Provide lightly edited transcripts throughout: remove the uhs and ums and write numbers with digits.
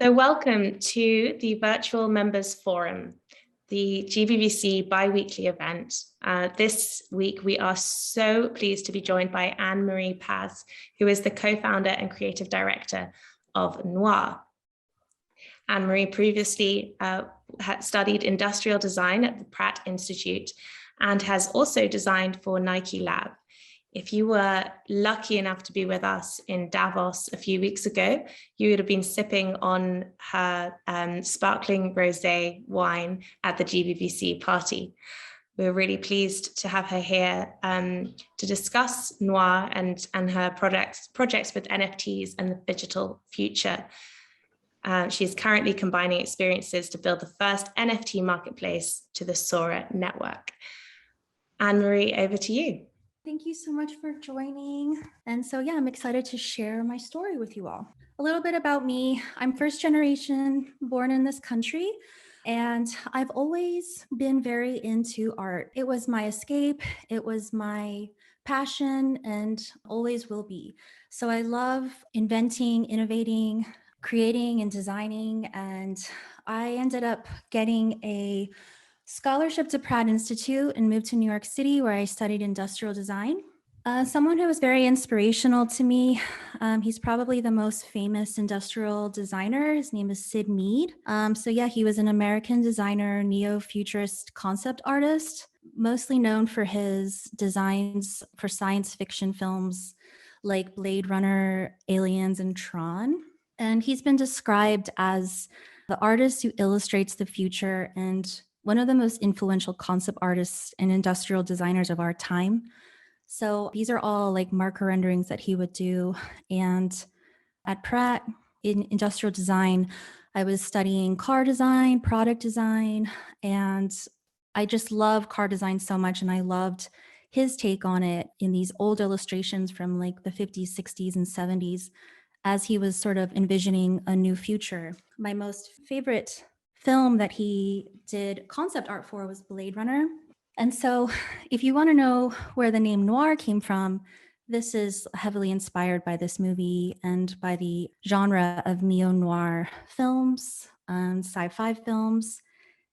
So welcome to the Virtual Members Forum, the GBBC bi-weekly event. This week, we are so pleased to be joined by Anne-Marie Paz, who is the co-founder and creative director of NOIR. Anne-Marie previously had studied industrial design at the Pratt Institute and has also designed for Nike Lab. If you were lucky enough to be with us in Davos a few weeks ago, you would have been sipping on her sparkling rosé wine at the GBBC party. We're really pleased to have her here to discuss NOIR and her projects with NFTs and the Phygital future. She's currently combining experiences to build the first NFT marketplace to the Sora network. Anne-Marie, over to you. Thank you so much for joining. And so, I'm excited to share my story with you all. A little bit about me. I'm first generation, born in this country, and I've always been very into art. It was my escape. It was my passion and always will be. So I love inventing, innovating, creating and designing. And I ended up getting a scholarship to Pratt Institute and moved to New York City, where I studied industrial design. Someone who was very inspirational to me, he's probably the most famous industrial designer. His name is Sid Mead. He was an American designer, neo-futurist concept artist, mostly known for his designs for science fiction films like Blade Runner, Aliens, and Tron. And he's been described as the artist who illustrates the future and one of the most influential concept artists and industrial designers of our time. So these are all like marker renderings that he would do. And at Pratt in industrial design, I was studying car design, product design, and I just love car design so much. And I loved his take on it in these old illustrations from like the 50s, 60s, and 70s as he was sort of envisioning a new future. My most favorite film that he did concept art for was Blade Runner. And so if you want to know where the name noir came from, this is heavily inspired by this movie and by the genre of neo-noir films, sci-fi films.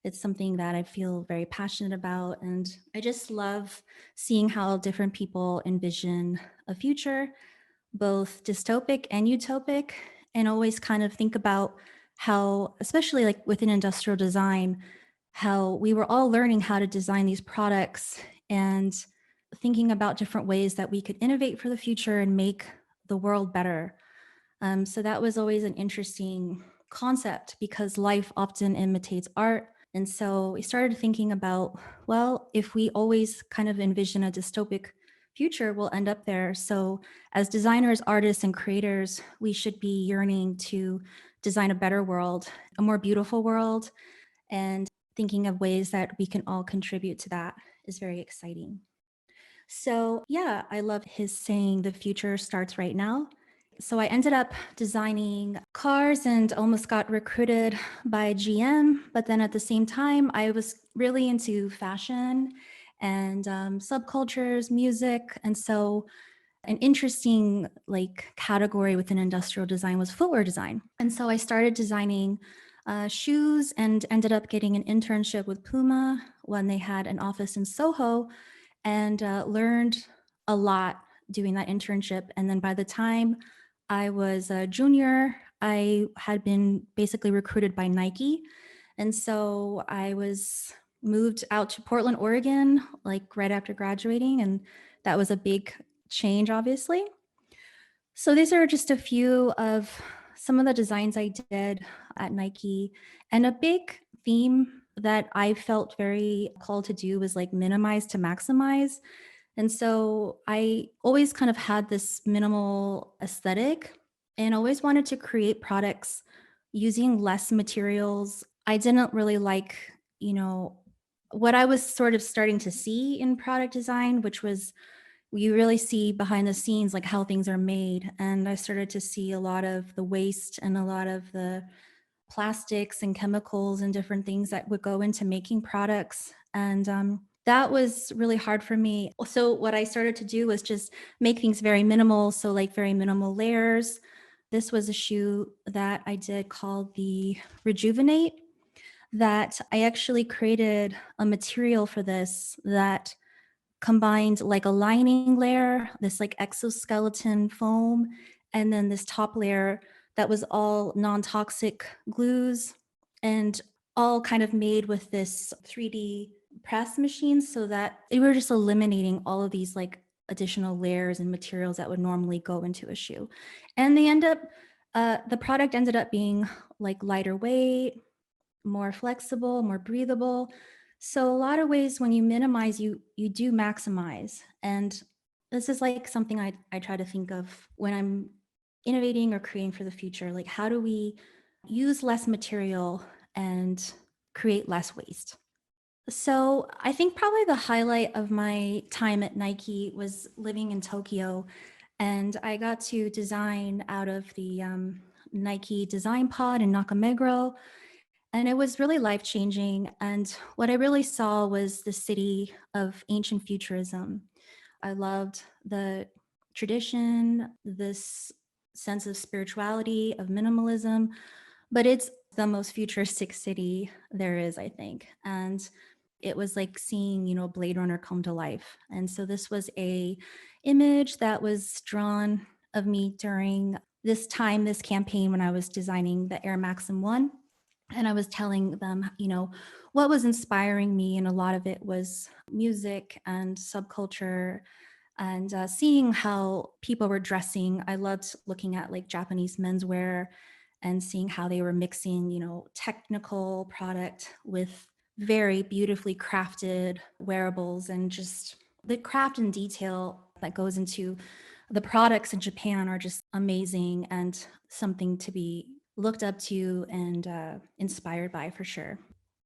It's something that I feel very passionate about. And I just love seeing how different people envision a future, both dystopic and utopic, and always kind of think about how, especially like within industrial design, how we were all learning how to design these products and thinking about different ways that we could innovate for the future and make the world better. So that was always an interesting concept because life often imitates art. And so we started thinking about, well, if we always kind of envision a dystopic future, we'll end up there. So as designers, artists, and creators, we should be yearning to design a better world, a more beautiful world, and thinking of ways that we can all contribute to that is very exciting. So I love his saying, the future starts right now. So I ended up designing cars and almost got recruited by GM, but then at the same time, I was really into fashion and subcultures, music. And so an interesting category within industrial design was footwear design. And so I started designing shoes and ended up getting an internship with Puma when they had an office in Soho, and learned a lot doing that internship. And then by the time I was a junior, I had been basically recruited by Nike. And so I was moved out to Portland, Oregon, like right after graduating. And that was a big change, obviously. So these are just a few of some of the designs I did at Nike. And a big theme that I felt very called to do was like minimize to maximize. And so I always kind of had this minimal aesthetic and always wanted to create products using less materials. I didn't really like, what I was sort of starting to see in product design, which was you really see behind the scenes, like how things are made. And I started to see a lot of the waste and a lot of the plastics and chemicals and different things that would go into making products. And that was really hard for me. So what I started to do was just make things very minimal. So like very minimal layers, This was a shoe that I did called the Rejuvenate, that I actually created a material for this that combined like a lining layer, this like exoskeleton foam, and then this top layer that was all non-toxic glues, and all kind of made with this 3D press machine, so that they were just eliminating all of these like additional layers and materials that would normally go into a shoe. And the product ended up being like lighter weight, more flexible, more breathable. So a lot of ways when you minimize, you do maximize. And this is like something I try to think of when I'm innovating or creating for the future. Like, how do we use less material and create less waste? So I think probably the highlight of my time at Nike was living in Tokyo, and I got to design out of the Nike design pod in Nakameguro, and it was really life changing. And what I really saw was the city of ancient futurism. I loved the tradition, this sense of spirituality, of minimalism, but it's the most futuristic city there is, I think. And it was like seeing, Blade Runner come to life. And so this was a image that was drawn of me during this time, this campaign, when I was designing the Air Maxim 1. And I was telling them, what was inspiring me. And a lot of it was music and subculture, and seeing how people were dressing. I loved looking at like Japanese menswear and seeing how they were mixing, technical product with very beautifully crafted wearables, and just the craft and detail that goes into the products in Japan are just amazing and something to be looked up to and inspired by, for sure.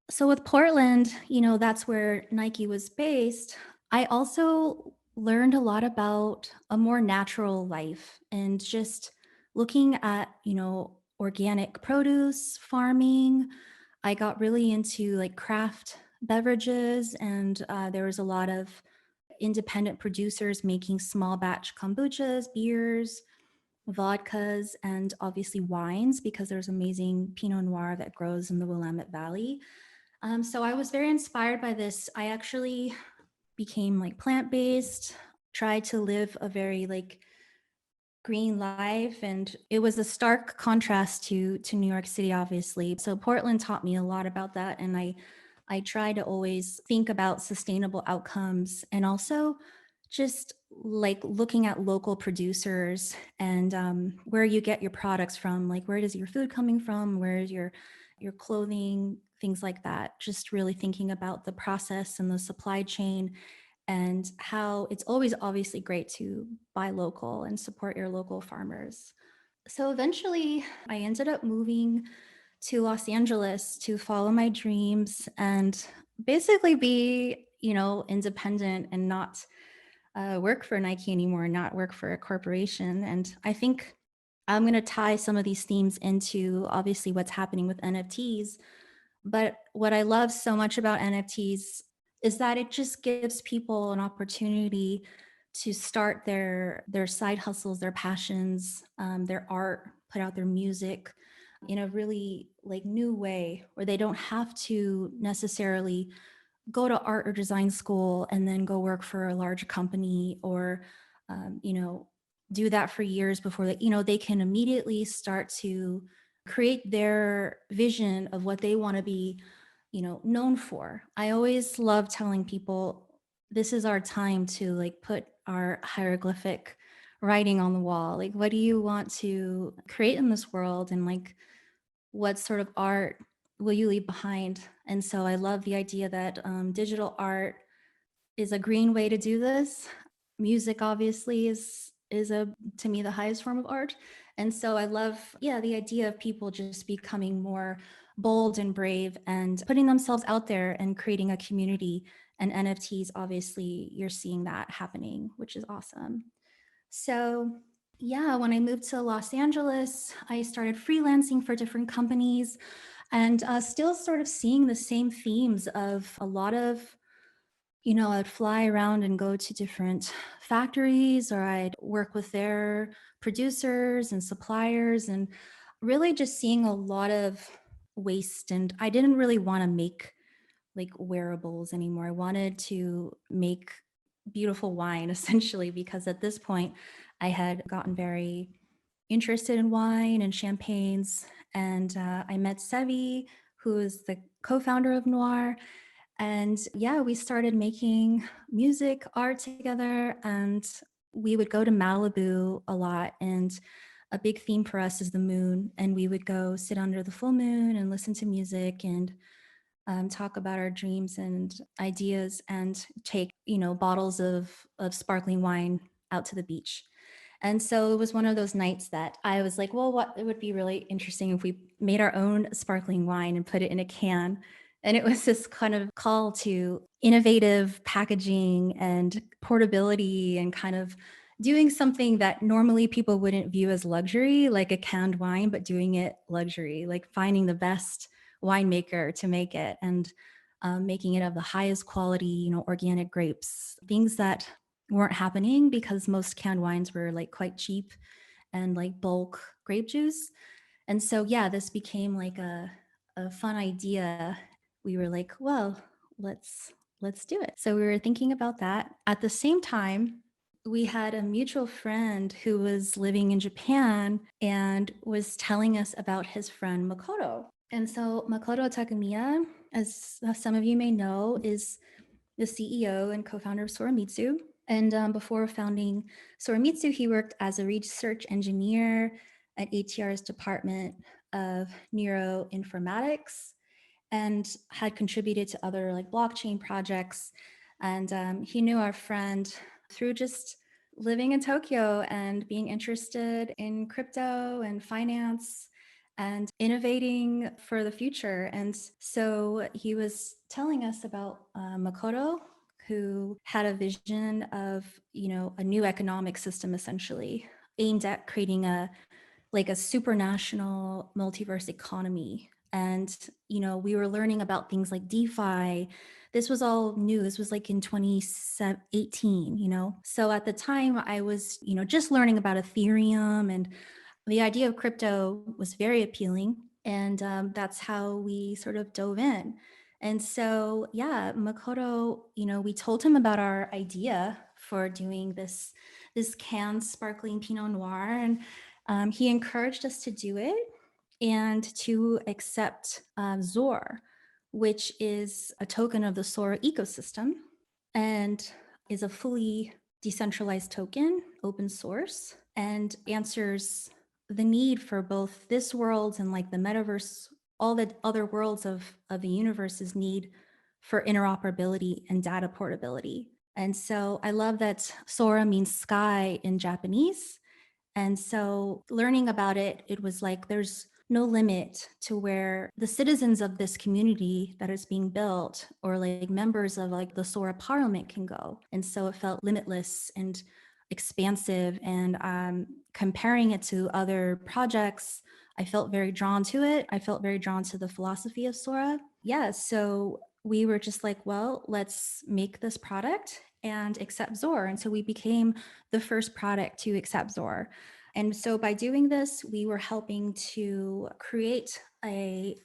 So with Portland, that's where Nike was based. I also learned a lot about a more natural life, and just looking at, organic produce, farming. I got really into like craft beverages, and there was a lot of independent producers making small batch kombuchas, beers, vodkas, and obviously wines, because there's amazing Pinot Noir that grows in the Willamette Valley. So I was very inspired by this. I actually became like plant-based, tried to live a very like green life, and it was a stark contrast to New York City, obviously. So Portland taught me a lot about that, and I try to always think about sustainable outcomes, and also just like looking at local producers and where you get your products from, like where is your food coming from, where is your clothing, things like that. Just really thinking about the process and the supply chain, and how it's always obviously great to buy local and support your local farmers. So eventually I ended up moving to Los Angeles to follow my dreams and basically be, independent, and not work for Nike anymore, not work for a corporation. And I think I'm going to tie some of these themes into obviously what's happening with NFTs. But what I love so much about NFTs is that it just gives people an opportunity to start their side hustles, their passions, their art, put out their music in a really like new way, where they don't have to necessarily go to art or design school and then go work for a large company, or do that for years before they can immediately start to create their vision of what they want to be known for. I always love telling people this is our time to like put our hieroglyphic writing on the wall. Like, what do you want to create in this world, and like what sort of art will you leave behind? And so I love the idea that digital art is a green way to do this. Music obviously is a to me the highest form of art. And so I love, yeah, the idea of people just becoming more bold and brave and putting themselves out there and creating a community. And NFTs, obviously, you're seeing that happening, which is awesome. So yeah, when I moved to Los Angeles, I started freelancing for different companies, and still sort of seeing the same themes of a lot of I'd fly around and go to different factories, or I'd work with their producers and suppliers, and really just seeing a lot of waste. And I didn't really want to make like wearables anymore. I wanted to make beautiful wine essentially, because at this point I had gotten very interested in wine and champagnes. And I met Sevi, who is the co-founder of Noir. And yeah, we started making music, art together, and we would go to Malibu a lot. And a big theme for us is the moon. And we would go sit under the full moon and listen to music and talk about our dreams and ideas, and take, bottles of sparkling wine out to the beach. And so it was one of those nights that I was like, well, what it would be really interesting if we made our own sparkling wine and put it in a can. And it was this kind of call to innovative packaging and portability, and kind of doing something that normally people wouldn't view as luxury, like a canned wine, but doing it luxury, like finding the best winemaker to make it, and making it of the highest quality, organic grapes, things that weren't happening because most canned wines were like quite cheap and like bulk grape juice. And so, yeah, this became like a fun idea. We were like, well, let's do it. So we were thinking about that. At the same time, we had a mutual friend who was living in Japan and was telling us about his friend Makoto. And so Makoto Takamiya, as some of you may know, is the CEO and co-founder of Soramitsu. And before founding Soramitsu, he worked as a research engineer at ATR's Department of Neuroinformatics, and had contributed to other like blockchain projects. And he knew our friend through just living in Tokyo and being interested in crypto and finance and innovating for the future. And so he was telling us about Makoto, who had a vision of, a new economic system essentially aimed at creating a supranational multiverse economy. And, we were learning about things like DeFi. This was all new. This was like in 2018, So at the time I was, just learning about Ethereum, and the idea of crypto was very appealing. And that's how we sort of dove in. And so, yeah, Makoto, we told him about our idea for doing this canned sparkling Pinot Noir. And he encouraged us to do it and to accept Zor, which is a token of the Sora ecosystem and is a fully decentralized token, open source, and answers the need for both this world and like the metaverse, all the other worlds of the universe's need for interoperability and data portability. And so I love that Sora means sky in Japanese. And so learning about it, it was like there's no limit to where the citizens of this community that is being built, or like members of like the Sora Parliament, can go. And so it felt limitless and expansive. And comparing it to other projects, I felt very drawn to it. I felt very drawn to the philosophy of Sora. Yeah, so we were just like, well, let's make this product and accept Zor. And so we became the first product to accept Zor. And so by doing this, we were helping to create a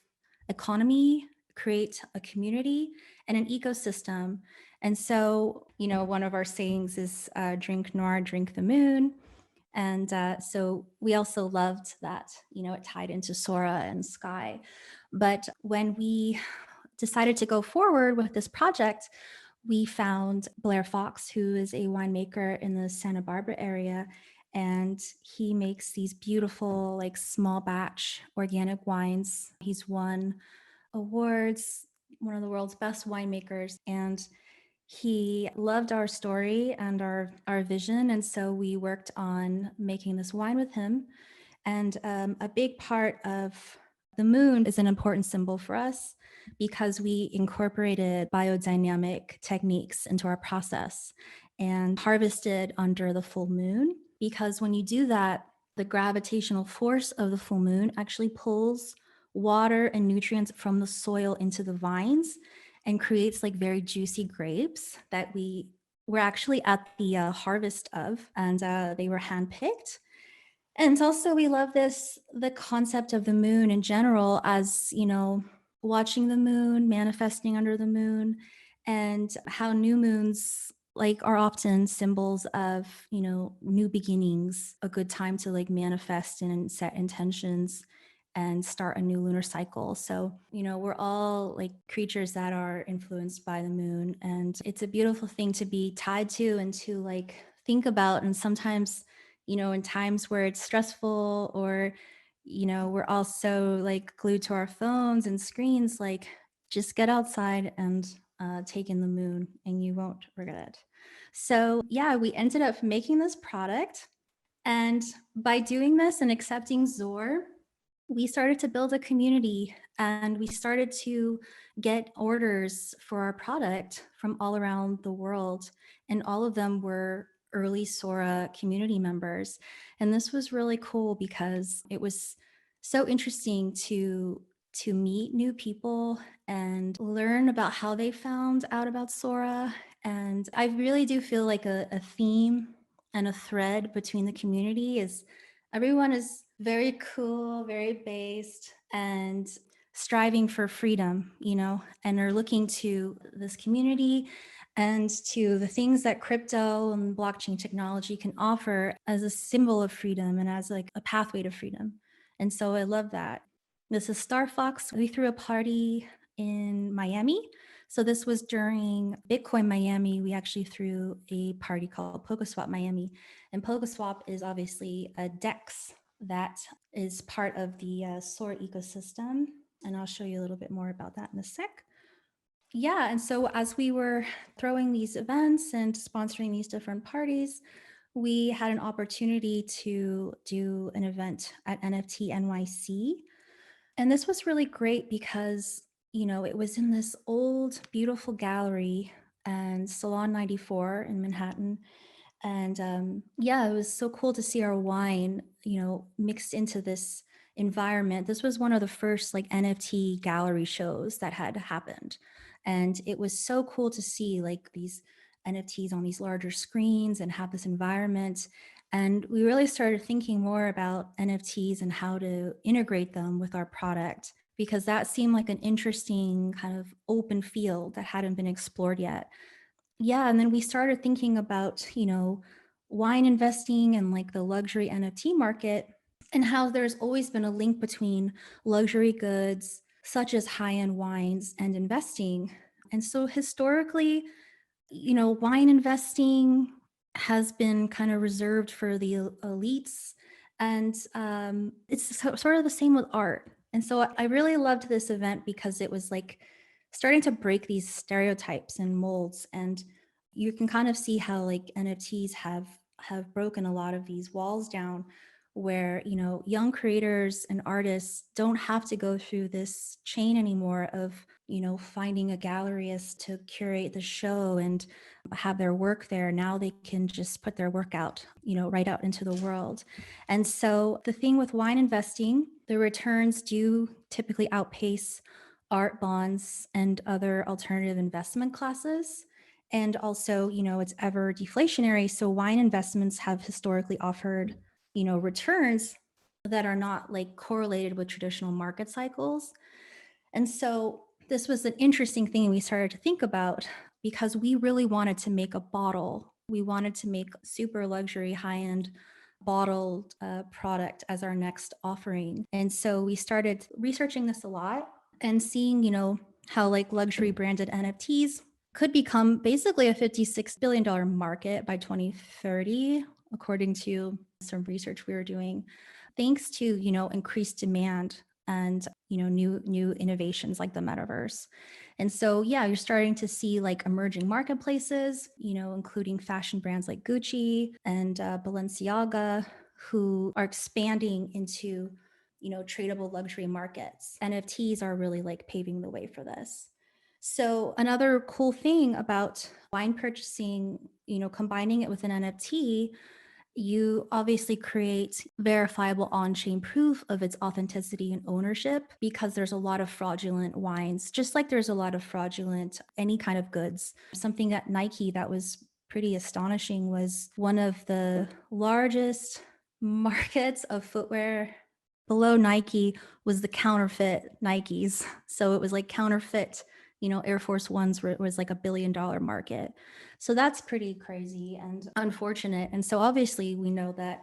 economy, create a community and an ecosystem. And so, one of our sayings is drink Noir, drink the moon. And so we also loved that, it tied into Sora and Sky. But when we decided to go forward with this project, we found Blair Fox, who is a winemaker in the Santa Barbara area. And he makes these beautiful, like small batch organic wines. He's won awards, one of the world's best winemakers. And he loved our story and our vision. And so we worked on making this wine with him. And a big part of the moon is an important symbol for us because we incorporated biodynamic techniques into our process and harvested under the full moon. Because when you do that, the gravitational force of the full moon actually pulls water and nutrients from the soil into the vines. and creates like very juicy grapes that we were actually at the harvest of, and they were handpicked. And also we love the concept of the moon in general, as watching the moon, manifesting under the moon, and how new moons like are often symbols of new beginnings, a good time to like manifest and set intentions and start a new lunar cycle. So we're all like creatures that are influenced by the moon, and it's a beautiful thing to be tied to and to like think about. And sometimes in times where it's stressful, or we're also like glued to our phones and screens, like just get outside and take in the moon and you won't regret it. So yeah, we ended up making this product, and by doing this and accepting Zor, we started to build a community, and we started to get orders for our product from all around the world, and all of them were early Sora community members. And this was really cool because it was so interesting to meet new people and learn about how they found out about Sora. And I really do feel like a theme and a thread between the community is everyone is very cool, very based, and striving for freedom, and are looking to this community and to the things that crypto and blockchain technology can offer as a symbol of freedom and as like a pathway to freedom. And so I love that. This is Star Fox. We threw a party in Miami. So this was during Bitcoin Miami. We actually threw a party called PokeSwap Miami. And PokeSwap is obviously a DEX that is part of the Sora ecosystem. And I'll show you a little bit more about that in a sec. Yeah, and so as we were throwing these events and sponsoring these different parties, we had an opportunity to do an event at NFT NYC. And this was really great because, it was in this old, beautiful gallery and Salon 94 in Manhattan. And yeah, it was so cool to see our wine, mixed into this environment. This was one of the first like NFT gallery shows that had happened. And it was so cool to see like these NFTs on these larger screens and have this environment. And we really started thinking more about NFTs and how to integrate them with our product, because that seemed like an interesting kind of open field that hadn't been explored yet. Yeah, and then we started thinking about, wine investing and like the luxury NFT market, and how there's always been a link between luxury goods such as high-end wines and investing. And so historically, wine investing has been kind of reserved for the elites, and it's sort of the same with art. And so I really loved this event because it was like starting to break these stereotypes and molds, and you can kind of see how like NFTs have broken a lot of these walls down, where young creators and artists don't have to go through this chain anymore of finding a galleryist to curate the show and have their work there. Now they can just put their work out, right out into the world. And so the thing with wine investing, the returns do typically outpace art bonds and other alternative investment classes. And also, it's ever deflationary. So wine investments have historically offered, returns that are not like correlated with traditional market cycles. And so this was an interesting thing we started to think about, because we really wanted to make a bottle. We wanted to make super luxury, high-end bottled product as our next offering. And so we started researching this a lot and seeing, how like luxury branded NFTs could become basically a $56 billion market by 2030, according to some research we were doing, thanks to, increased demand and, new innovations like the metaverse. And so, yeah, you're starting to see like emerging marketplaces, including fashion brands like Gucci and Balenciaga, who are expanding into, tradable luxury markets. NFTs are really like paving the way for this. So another cool thing about wine purchasing, combining it with an NFT, you obviously create verifiable on-chain proof of its authenticity and ownership, because there's a lot of fraudulent wines, just like there's a lot of fraudulent any kind of goods. Something at Nike that was pretty astonishing was one of the largest markets of footwear below Nike was the counterfeit Nikes. So it was like counterfeit, Air Force Ones was like $1 billion market. So that's pretty crazy and unfortunate. And so obviously we know that,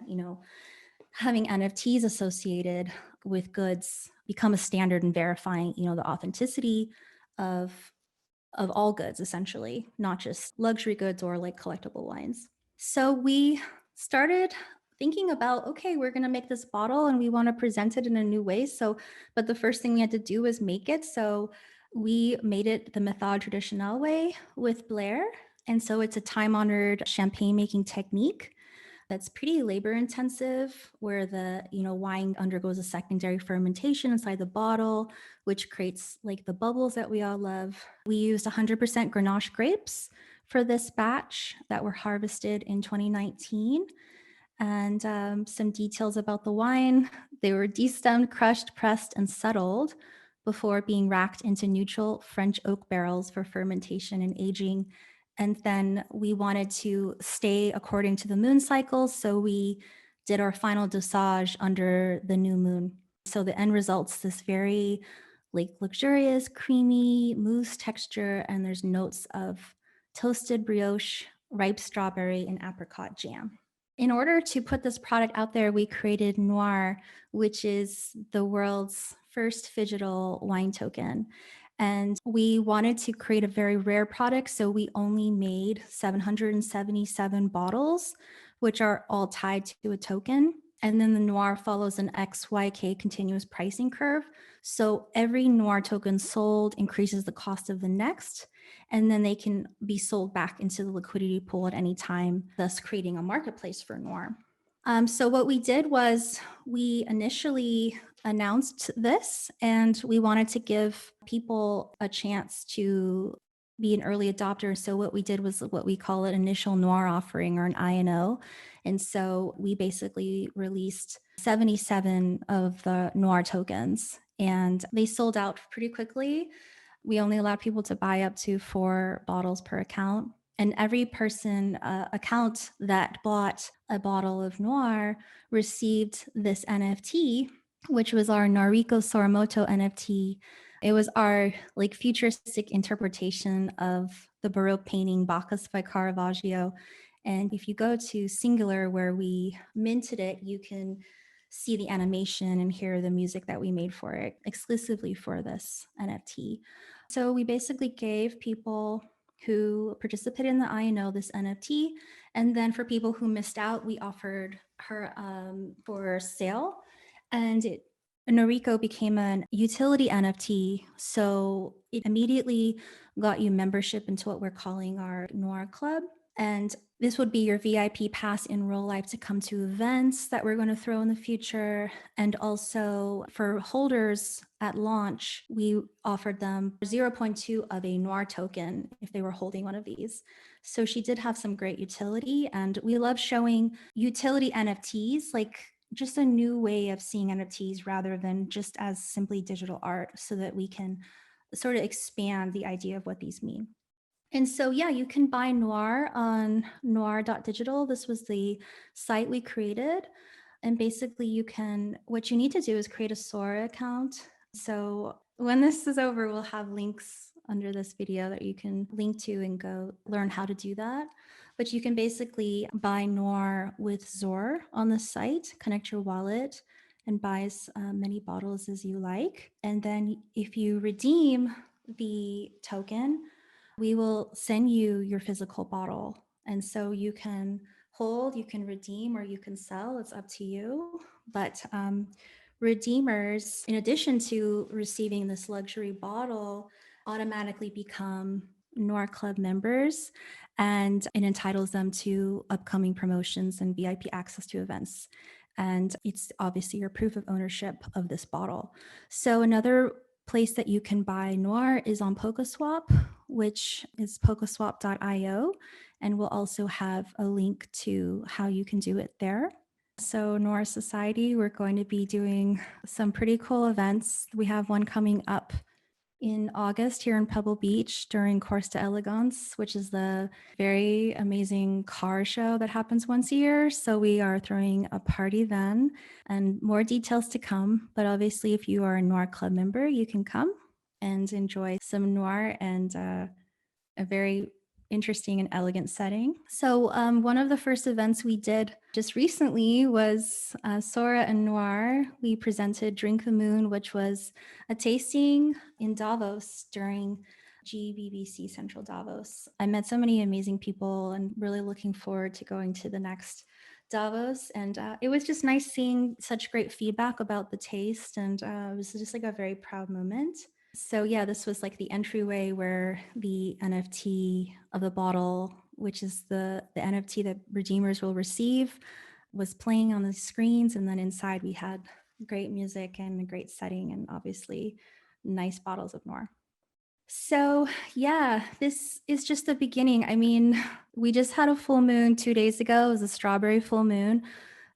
having NFTs associated with goods become a standard in verifying, the authenticity of all goods, essentially, not just luxury goods or like collectible wines. So we started thinking about, okay, we're going to make this bottle and we want to present it in a new way. But the first thing we had to do was make it. So we made it the Méthode Traditionnelle way with Blair. And so it's a time-honored champagne making technique that's pretty labor intensive, where the wine undergoes a secondary fermentation inside the bottle, which creates like the bubbles that we all love. We used 100% Grenache grapes for this batch that were harvested in 2019. And some details about the wine: they were destemmed, crushed, pressed, and settled before being racked into neutral French oak barrels for fermentation and aging. And then we wanted to stay according to the moon cycles, so we did our final dosage under the new moon. So the end result's this very like luxurious, creamy mousse texture, and there's notes of toasted brioche, ripe strawberry, and apricot jam. In order to put this product out there, we created Noir, which is the world's first Phygital wine token. And we wanted to create a very rare product, so we only made 777 bottles, which are all tied to a token. And then the Noir follows an XYK continuous pricing curve. So every Noir token sold increases the cost of the next, and then they can be sold back into the liquidity pool at any time, thus creating a marketplace for Noir. So what we did was we initially announced this, and we wanted to give people a chance to be an early adopter. So what we did was what we call an initial Noir offering, or an INO. And so we basically released 77 of the Noir tokens, and they sold out pretty quickly. We only allowed people to buy up to 4 bottles per account. And every person account that bought a bottle of Noir received this NFT, which was our Noriko Soromoto NFT. It was our like futuristic interpretation of the Baroque painting Bacchus by Caravaggio. And if you go to Singular, where we minted it, you can see the animation and hear the music that we made for it exclusively for this NFT. So we basically gave people who participated in the INO this NFT. And then for people who missed out, we offered her for sale. And Noriko became an utility NFT. So it immediately got you membership into what we're calling our Noir Club. And this would be your VIP pass in real life to come to events that we're going to throw in the future. And also for holders at launch, we offered them 0.2 of a Noir token if they were holding one of these. So she did have some great utility, and we love showing utility NFTs, like just a new way of seeing NFTs rather than just as simply digital art, so that we can sort of expand the idea of what these mean. And so, yeah, you can buy Noir on noir.digital. This was the site we created. And basically what you need to do is create a Sora account. So when this is over, we'll have links under this video that you can link to and go learn how to do that. But you can basically buy Noir with Zor on the site, connect your wallet, and buy as many bottles as you like. And then if you redeem the token, we will send you your physical bottle. And so you can hold, you can redeem, or you can sell. It's up to you. But redeemers, in addition to receiving this luxury bottle, automatically become Noir Club members, and it entitles them to upcoming promotions and VIP access to events. And it's obviously your proof of ownership of this bottle. So another place that you can buy Noir is on PokeSwap, which is pokeswap.io. And we'll also have a link to how you can do it there. So NOIR Society, we're going to be doing some pretty cool events. We have one coming up in August here in Pebble Beach during Course d'Elegance, which is the very amazing car show that happens once a year. So we are throwing a party then, and more details to come. But obviously, if you are a NOIR Club member, you can come and enjoy some NOIR and a very interesting and elegant setting. So one of the first events we did just recently was Sora and NOIR. We presented Drink the Moon, which was a tasting in Davos during GBBC Central Davos. I met so many amazing people and really looking forward to going to the next Davos. And it was just nice seeing such great feedback about the taste. And it was just like a very proud moment. So yeah, this was like the entryway where the NFT of the bottle, which is the NFT that redeemers will receive, was playing on the screens. And then inside we had great music and a great setting and obviously nice bottles of NOIR. So yeah, this is just the beginning. I mean, we just had a full moon 2 days ago. It was a strawberry full moon.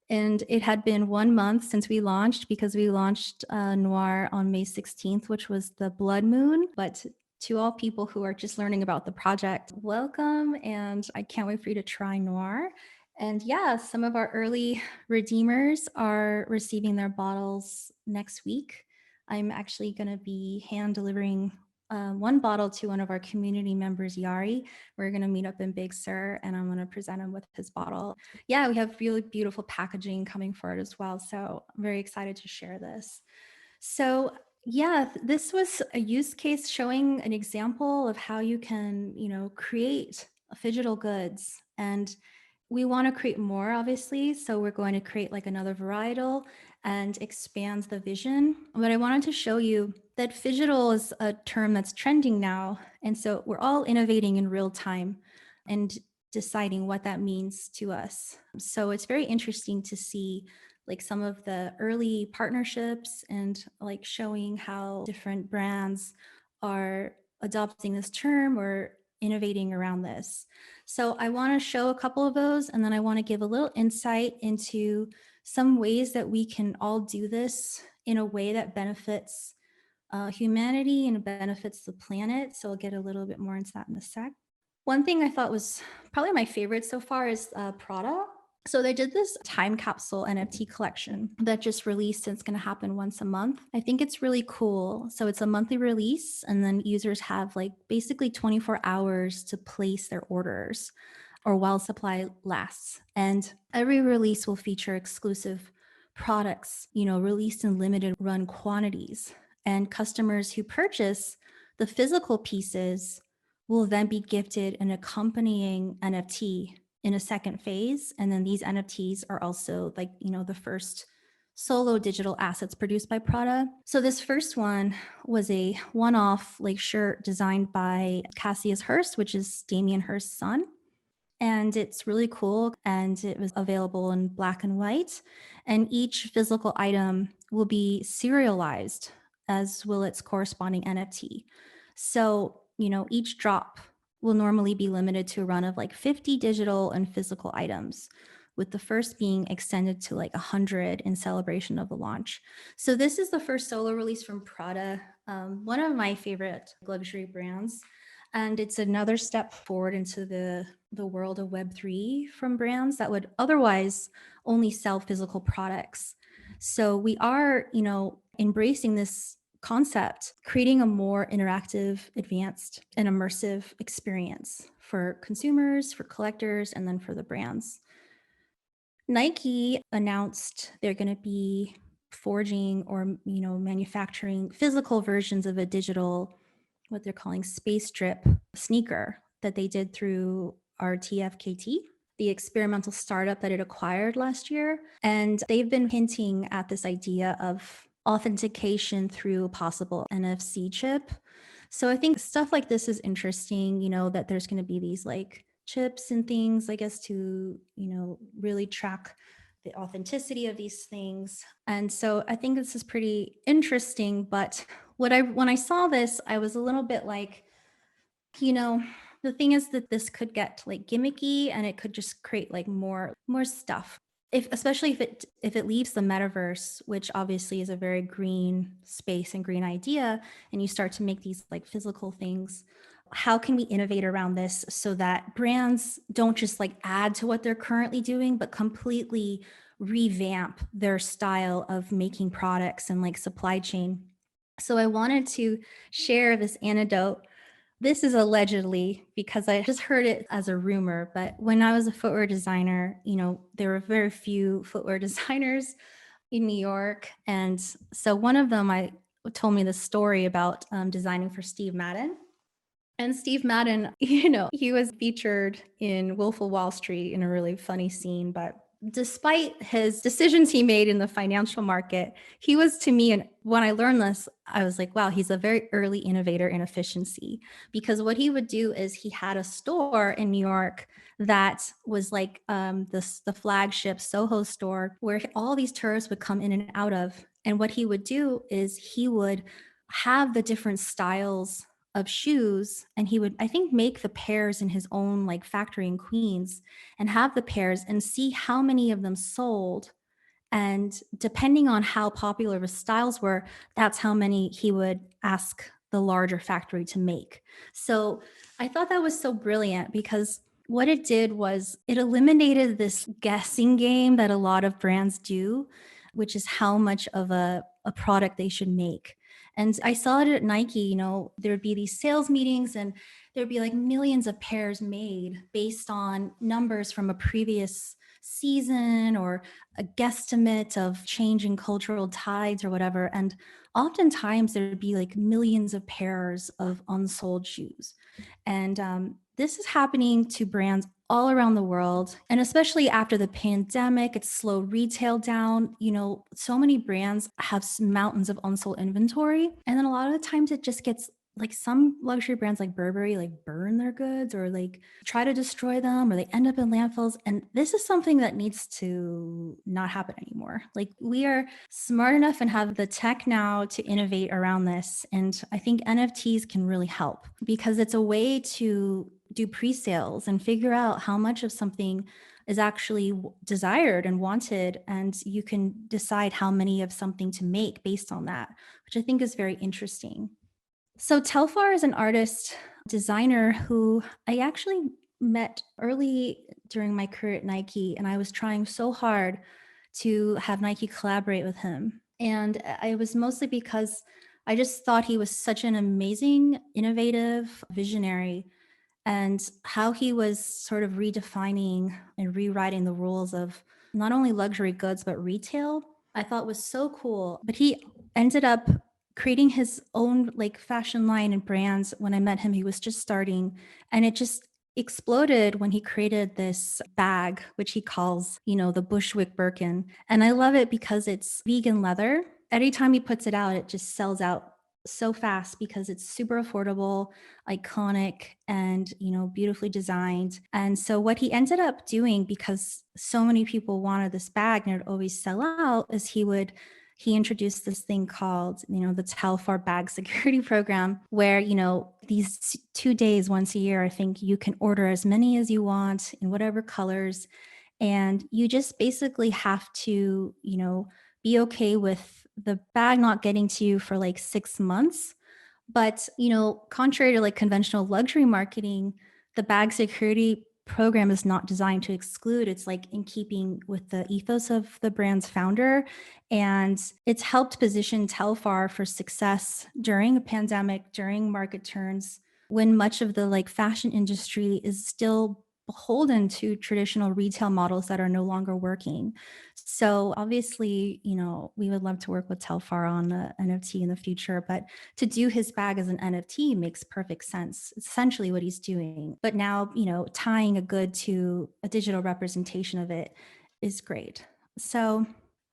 And it had been 1 month since we launched, because we launched NOIR on May 16th, which was the blood moon. But to all people who are just learning about the project, welcome. And I can't wait for you to try NOIR. And yeah, some of our early redeemers are receiving their bottles next week. I'm actually going to be hand delivering one bottle to one of our community members, Yari. We're going to meet up in Big Sur and I'm going to present him with his bottle. Yeah, we have really beautiful packaging coming for it as well. So I'm very excited to share this. So yeah, this was a use case showing an example of how you can, create Phygital goods. And we want to create more, obviously. So we're going to create like another varietal and expands the vision. But I wanted to show you that Phygital is a term that's trending now. And so we're all innovating in real time and deciding what that means to us. So it's very interesting to see like some of the early partnerships and like showing how different brands are adopting this term or innovating around this. So I want to show a couple of those, and then I want to give a little insight into some ways that we can all do this in a way that benefits humanity and benefits the planet. So I'll get a little bit more into that in a sec. One thing I thought was probably my favorite so far is Prada. So they did this time capsule NFT collection that just released, and it's going to happen once a month. I think it's really cool. So it's a monthly release, and then users have like basically 24 hours to place their orders or while supply lasts. And every release will feature exclusive products, released in limited run quantities. And customers who purchase the physical pieces will then be gifted an accompanying NFT in a second phase. And then these NFTs are also like, the first solo digital assets produced by Prada. So this first one was a one-off like shirt designed by Cassius Hurst, which is Damien Hirst's son. And it's really cool. And it was available in black and white. And each physical item will be serialized, as will its corresponding NFT. So, each drop will normally be limited to a run of like 50 digital and physical items, with the first being extended to like 100 in celebration of the launch. So this is the first solo release from Prada, one of my favorite luxury brands. And it's another step forward into the world of Web3 from brands that would otherwise only sell physical products. So we are, embracing this concept, creating a more interactive, advanced, and immersive experience for consumers, for collectors, and then for the brands. Nike announced they're going to be forging or, manufacturing physical versions of a digital, what they're calling space drip sneaker that they did through RTFKT, the experimental startup that it acquired last year. And they've been hinting at this idea of authentication through a possible NFC chip. So I think stuff like this is interesting, that there's going to be these like chips and things, I guess, to, really track the authenticity of these things. And so I think this is pretty interesting. But when I saw this, I was a little bit like, The thing is that this could get like gimmicky and it could just create like more stuff. Especially if it leaves the metaverse, which obviously is a very green space and green idea, and you start to make these like physical things, how can we innovate around this so that brands don't just like add to what they're currently doing, but completely revamp their style of making products and like supply chain? So I wanted to share this anecdote. This is allegedly, because I just heard it as a rumor, but when I was a footwear designer, there were very few footwear designers in New York. And so one of them told me this story about designing for Steve Madden. And Steve Madden, he was featured in Wolf of Wall Street in a really funny scene. But despite his decisions he made in the financial market, he was, to me, and when I learned this, I was like, wow, he's a very early innovator in efficiency. Because what he would do is he had a store in New York that was like the flagship Soho store where all these tourists would come in and out of. And what he would do is he would have the different styles of shoes, and he would, I think, make the pairs in his own like factory in Queens and have the pairs and see how many of them sold. And depending on how popular the styles were, that's how many he would ask the larger factory to make. So I thought that was so brilliant, because what it did was it eliminated this guessing game that a lot of brands do, which is how much of a product they should make. And I saw it at Nike, there would be these sales meetings and there'd be like millions of pairs made based on numbers from a previous season or a guesstimate of changing cultural tides or whatever. And oftentimes there'd be like millions of pairs of unsold shoes. And this is happening to brands all around the world. And especially after the pandemic, it's slowed retail down. So many brands have mountains of unsold inventory. And then a lot of the times it just gets like, some luxury brands like Burberry like burn their goods or like try to destroy them, or they end up in landfills. And this is something that needs to not happen anymore. Like, we are smart enough and have the tech now to innovate around this. And I think NFTs can really help, because it's a way to do pre-sales and figure out how much of something is actually desired and wanted. And you can decide how many of something to make based on that, which I think is very interesting. So Telfar is an artist designer who I actually met early during my career at Nike, and I was trying so hard to have Nike collaborate with him. And it was mostly because I just thought he was such an amazing, innovative visionary, and how he was sort of redefining and rewriting the rules of not only luxury goods, but retail, I thought was so cool. But he ended up creating his own like fashion line and brands. When I met him, he was just starting, and it just exploded when he created this bag, which he calls, the Bushwick Birkin. And I love it because it's vegan leather. Every time he puts it out, it just sells out so fast because it's super affordable, iconic, and beautifully designed. And so what he ended up doing, because so many people wanted this bag and it would always sell out, is he introduced this thing called, the Telfar bag security program, where, these 2 days once a year, I think you can order as many as you want in whatever colors. And you just basically have to, be okay with the bag not getting to you for like 6 months. But, contrary to like conventional luxury marketing, the bag security program is not designed to exclude. It's like in keeping with the ethos of the brand's founder. And it's helped position Telfar for success during a pandemic, during market turns, when much of the like fashion industry is still beholden to traditional retail models that are no longer working. So obviously, we would love to work with Telfar on the NFT in the future, but to do his bag as an NFT makes perfect sense. It's essentially what he's doing. But now, tying a good to a digital representation of it is great. So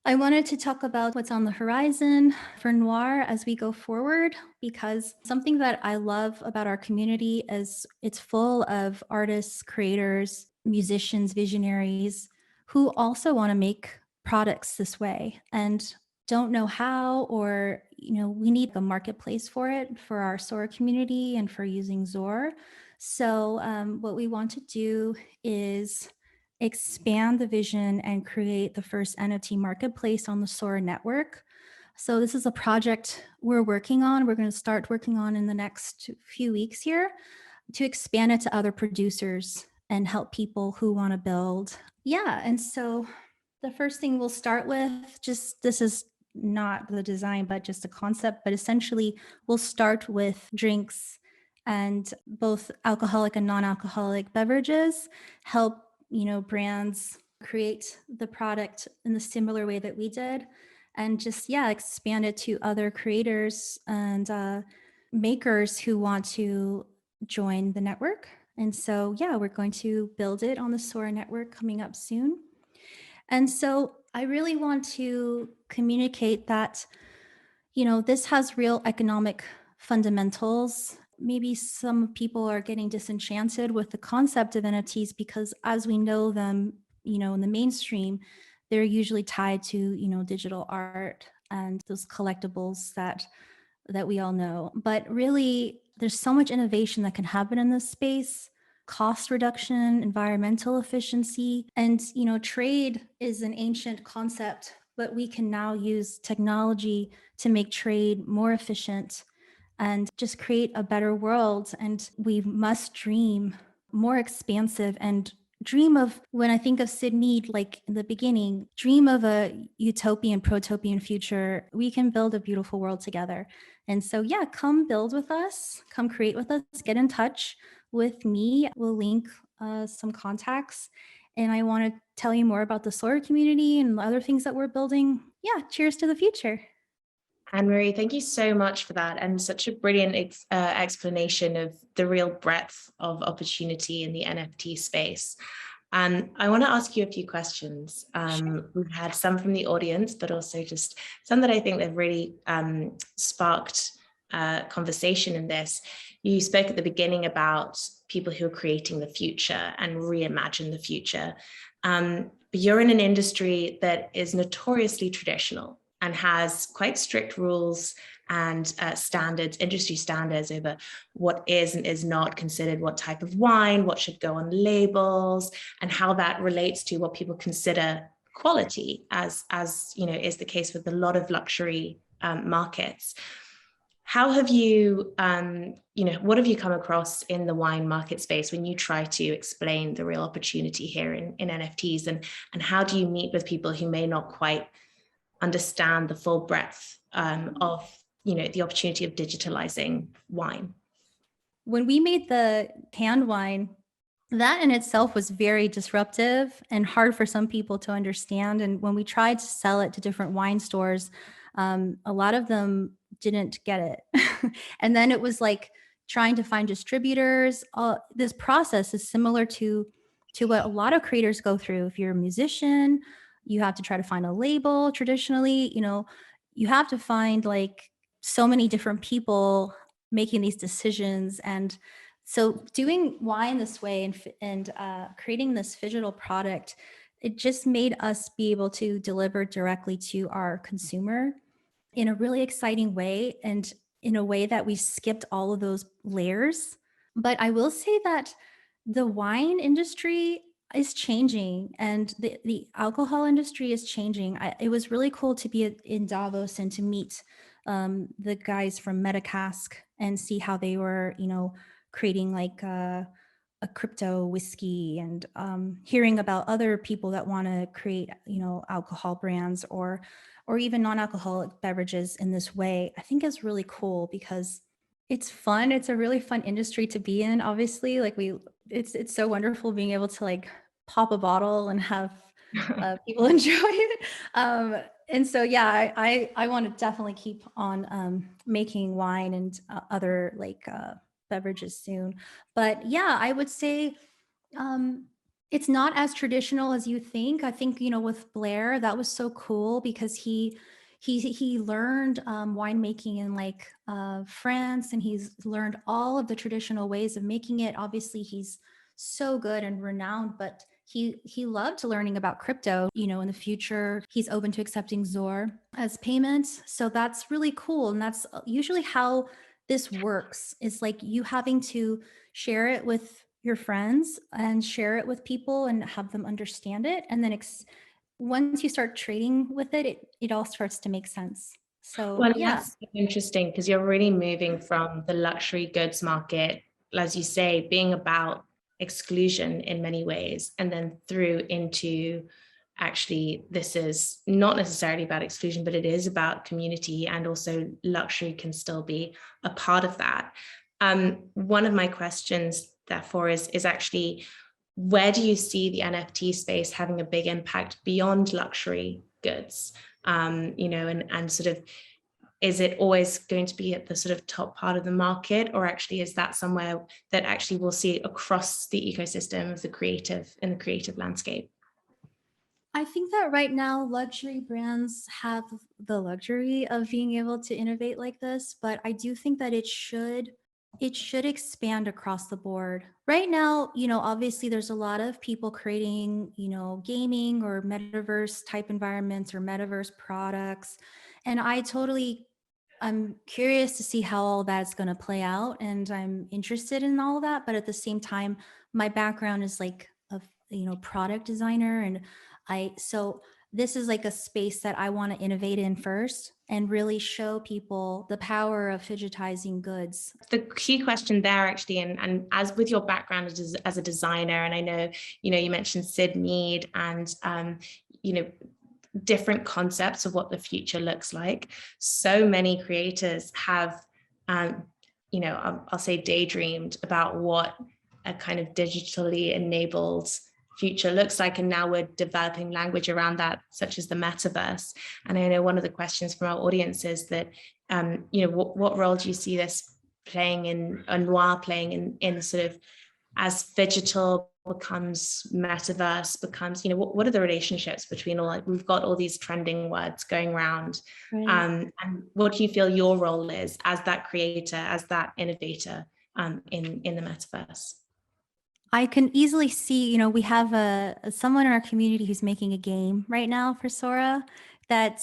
I wanted to talk about what's on the horizon for Noir as we go forward, because something that I love about our community is it's full of artists, creators, musicians, visionaries who also want to make products this way and don't know how, or we need a marketplace for it, for our Sora community and for using Zor. So what we want to do is expand the vision and create the first NFT marketplace on the Sora network. So this is a project we're working on. We're going to start working on in the next few weeks here to expand it to other producers and help people who want to build. Yeah, and so the first thing we'll start with, this is not the design, but just a concept, but essentially we'll start with drinks and both alcoholic and non-alcoholic beverages, help, brands create the product in the similar way that we did, and just, expand it to other creators and makers who want to join the network. And so, we're going to build it on the Sora network coming up soon. And so I really want to communicate that, this has real economic fundamentals. Maybe some people are getting disenchanted with the concept of NFTs because as we know them, in the mainstream, they're usually tied to, digital art and those collectibles that we all know. But really, there's so much innovation that can happen in this space. Cost reduction, environmental efficiency, and trade is an ancient concept, but we can now use technology to make trade more efficient and just create a better world. And we must dream more expansive and dream of, when I think of Sid Mead, like in the beginning, dream of a utopian, protopian future. We can build a beautiful world together. And so, come build with us, come create with us, get in touch with me. We'll link some contacts. And I want to tell you more about the Sora community and the other things that we're building. Cheers to the future. Anne-Marie, thank you so much for that, and such a brilliant explanation of the real breadth of opportunity in the NFT space. And I want to ask you a few questions. We've had some from the audience, but also just some that I think have really sparked conversation in this. You spoke at the beginning about people who are creating the future and reimagine the future. But you're in an industry that is notoriously traditional and has quite strict rules and standards, industry standards over what is and is not considered what type of wine, what should go on labels, and how that relates to what people consider quality, as is the case with a lot of luxury markets. How have you, what have you come across in the wine market space when you try to explain the real opportunity here in NFTs, and how do you meet with people who may not quite understand the full breadth of the opportunity of digitalizing wine? When we made the canned wine, that in itself was very disruptive and hard for some people to understand. And when we tried to sell it to different wine stores, a lot of them didn't get it. And then it was like trying to find distributors. This process is similar to what a lot of creators go through. If you're a musician, you have to try to find a label. Traditionally, you have to find like so many different people making these decisions. And so doing wine this way and creating this Phygital product, it just made us be able to deliver directly to our consumer in a really exciting way, and in a way that we skipped all of those layers. But I will say that the wine industry is changing, and the alcohol industry is changing. It was really cool to be in Davos and to meet the guys from Metacask and see how they were, creating like a crypto whiskey, and hearing about other people that want to create, alcohol brands or even non-alcoholic beverages in this way. I think is really cool because it's fun. It's a really fun industry to be in. Obviously, like it's so wonderful being able to like pop a bottle and have people enjoy it. And so, I want to definitely keep on making wine and other like beverages soon. But I would say it's not as traditional as you think. I think, with Blair, that was so cool because he learned winemaking in like France, and he's learned all of the traditional ways of making it. Obviously, he's so good and renowned, but he loved learning about crypto. In the future, he's open to accepting Zor as payments. So that's really cool. And that's usually how this works. It's like you having to share it with your friends and share it with people and have them understand it. And then once you start trading with it, it all starts to make sense. So Well, yeah. that's interesting because you're really moving from the luxury goods market, as you say, being about exclusion in many ways, and then through into actually this is not necessarily about exclusion, but it is about community, and also luxury can still be a part of that. One of my questions, therefore, is actually, where do you see the NFT space having a big impact beyond luxury goods? And sort of, is it always going to be at the sort of top part of the market, or actually is that somewhere that actually we'll see across the ecosystem of the creative landscape? I think that right now luxury brands have the luxury of being able to innovate like this, but I do think that it should expand across the board. Right now, obviously there's a lot of people creating, gaming or metaverse type environments or metaverse products. And I'm curious to see how all that's going to play out. And I'm interested in all of that. But at the same time, my background is like a, product designer. And so this is like a space that I want to innovate in first and really show people the power of digitizing goods. The key question there actually, and as with your background as a designer, and I know, you mentioned Sid Mead and, different concepts of what the future looks like. So many creators have, I'll say daydreamed about what a kind of digitally enabled future looks like. And now we're developing language around that, such as the metaverse. And I know one of the questions from our audience is that, what role do you see this playing in, or NOIR playing in sort of, as Phygital becomes metaverse, becomes, what are the relationships between all, like, we've got all these trending words going around. Right. And what do you feel your role is as that creator, as that innovator in the metaverse? I can easily see, we have someone in our community who's making a game right now for Sora that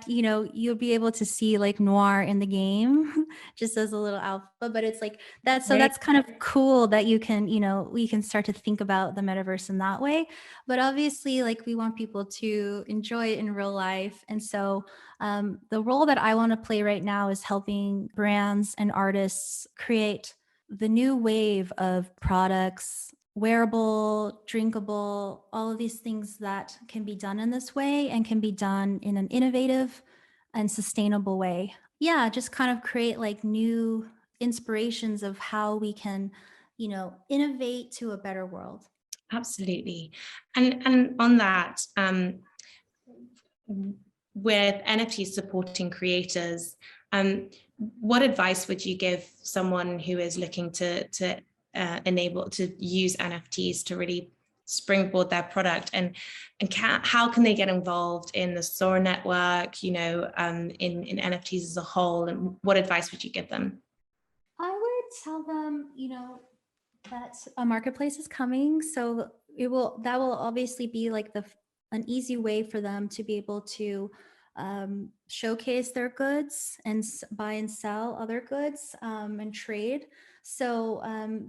you'll be able to see like noir in the game just as a little alpha, but it's like that. So that's kind of cool that we can start to think about the metaverse in that way. But obviously, like, we want people to enjoy it in real life. And so the role that I want to play right now is helping brands and artists create the new wave of products, wearable, drinkable, all of these things that can be done in this way and can be done in an innovative and sustainable way. Yeah, just kind of create like new inspirations of how we can, innovate to a better world. Absolutely. And on that, with NFTs supporting creators, what advice would you give someone who is looking to enable to use NFTs to really springboard their product, and how can they get involved in the Sora network, in NFTs as a whole, and what advice would you give them? I would tell them, that a marketplace is coming. So that will obviously be like an easy way for them to be able to showcase their goods and buy and sell other goods and trade. So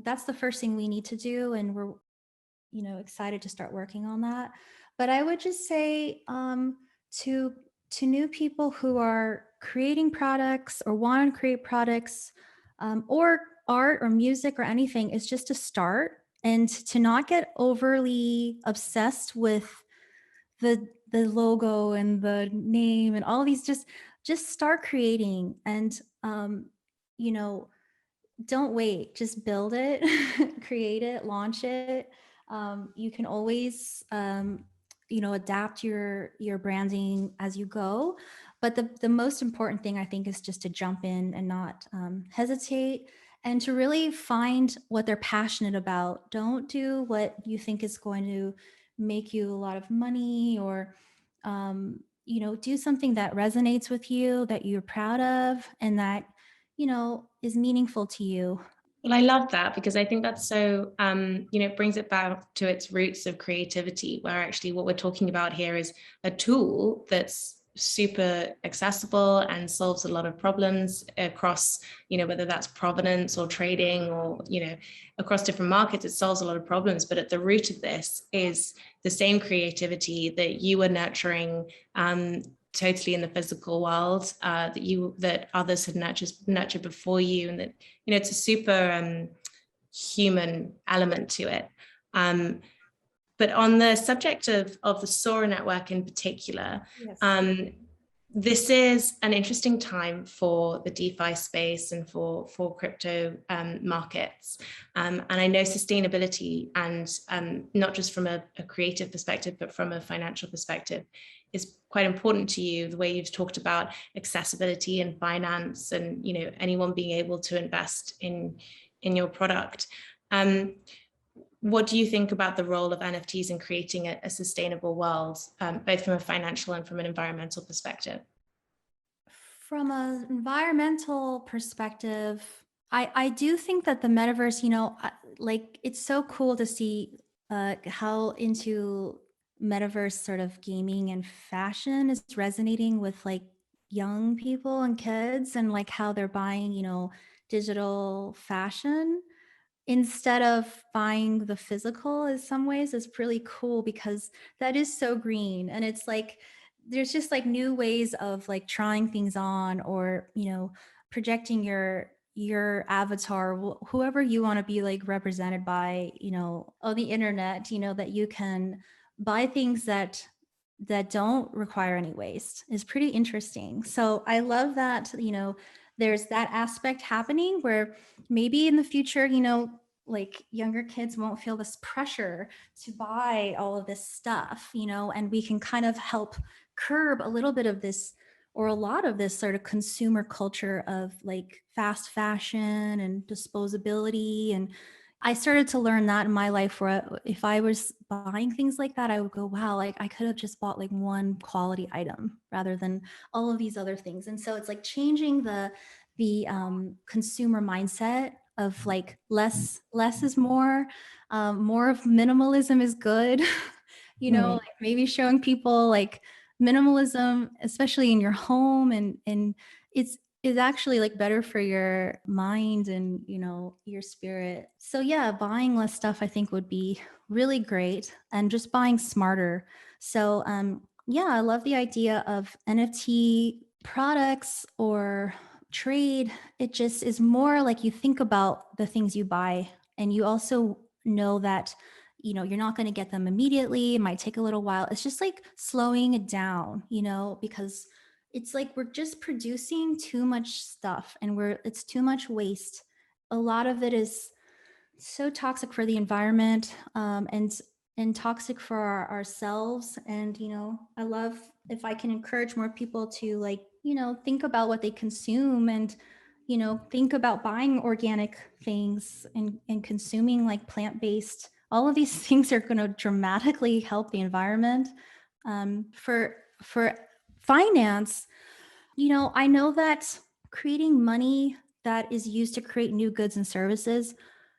that's the first thing we need to do. And we're, excited to start working on that. But I would just say to new people who are creating products or want to create products, or art or music or anything, is just to start and to not get overly obsessed with the logo and the name and all of these. Just start creating and don't wait, just build it, create it, launch it. You can always adapt your branding as you go. But the most important thing, I think, is just to jump in and not hesitate, and to really find what they're passionate about. Don't do what you think is going to make you a lot of money, or do something that resonates with you, that you're proud of, and that is meaningful to you. Well, I love that because I think that's so, it brings it back to its roots of creativity, where actually what we're talking about here is a tool that's super accessible and solves a lot of problems across, whether that's provenance or trading or, across different markets, it solves a lot of problems. But at the root of this is the same creativity that you are nurturing totally in the physical world, that others had nurtured before you, and that it's a super human element to it. But on the subject of the Sora network in particular, Yes. This is an interesting time for the DeFi space and for crypto markets. And I know sustainability, and not just from a creative perspective, but from a financial perspective, is quite important to you, the way you've talked about accessibility and finance and anyone being able to invest in your product. What do you think about the role of NFTs in creating a sustainable world, both from a financial and from an environmental perspective? From an environmental perspective, I do think that the metaverse, like it's so cool to see how into metaverse sort of gaming and fashion is resonating with like young people and kids, and like how they're buying, digital fashion instead of buying the physical. In some ways is really cool because that is so green, and it's like there's just like new ways of like trying things on, or projecting your avatar, whoever you want to be like represented by, on the internet, that you can buy things that don't require any waste is pretty interesting. So I love that, there's that aspect happening where maybe in the future, like younger kids won't feel this pressure to buy all of this stuff, and we can kind of help curb a little bit of this, or a lot of this sort of consumer culture of like fast fashion and disposability. And I started to learn that in my life, where if I was buying things like that, I would go, wow, like I could have just bought like one quality item rather than all of these other things. And so it's like changing the consumer mindset of like less is more, more of minimalism is good. Like maybe showing people like minimalism, especially in your home, and it's is actually like better for your mind and your spirit. So yeah, buying less stuff I think would be really great, and just buying smarter. So yeah, I love the idea of NFT products or trade. It just is more like you think about the things you buy, and you also know that you're not going to get them immediately. It might take a little while. It's just like slowing it down, because it's like we're just producing too much stuff, and it's too much waste. A lot of it is so toxic for the environment, and toxic for ourselves. And I love if I can encourage more people to like think about what they consume, and think about buying organic things, and consuming like plant-based. All of these things are going to dramatically help the environment. For finance, I know that creating money that is used to create new goods and services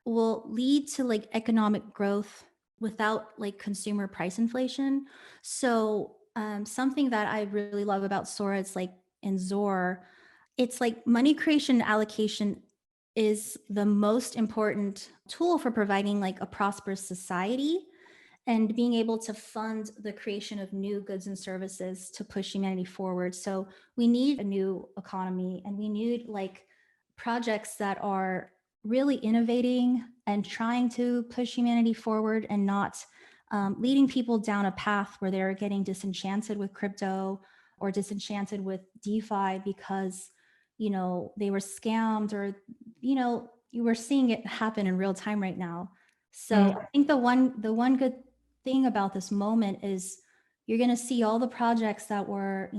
will lead to like economic growth without like consumer price inflation. So something that I really love about Sora is like in Zor, it's like money creation allocation is the most important tool for providing like a prosperous society, and being able to fund the creation of new goods and services to push humanity forward. So we need a new economy, and we need like projects that are really innovating and trying to push humanity forward, and not leading people down a path where they're getting disenchanted with crypto or disenchanted with DeFi because they were scammed, or you were seeing it happen in real time right now. So I think the one good thing about this moment is you're going to see all the projects that were,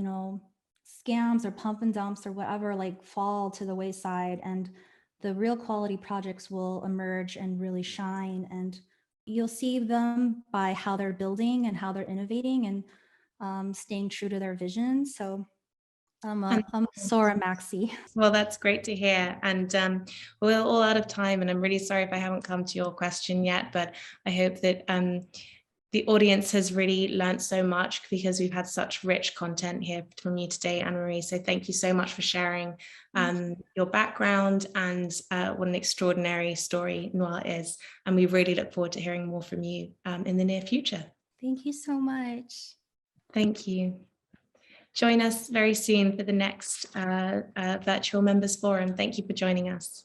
scams or pump and dumps or whatever, like fall to the wayside, and the real quality projects will emerge and really shine. And you'll see them by how they're building and how they're innovating, and staying true to their vision. So I'm Sora Maxi. Well, that's great to hear. And we're all out of time, and I'm really sorry if I haven't come to your question yet, but I hope that the audience has really learned so much, because we've had such rich content here from you today, Anne-Marie. So thank you so much for sharing your background and what an extraordinary story Noir is. And we really look forward to hearing more from you in the near future. Thank you so much. Thank you. Join us very soon for the next Virtual Members Forum. Thank you for joining us.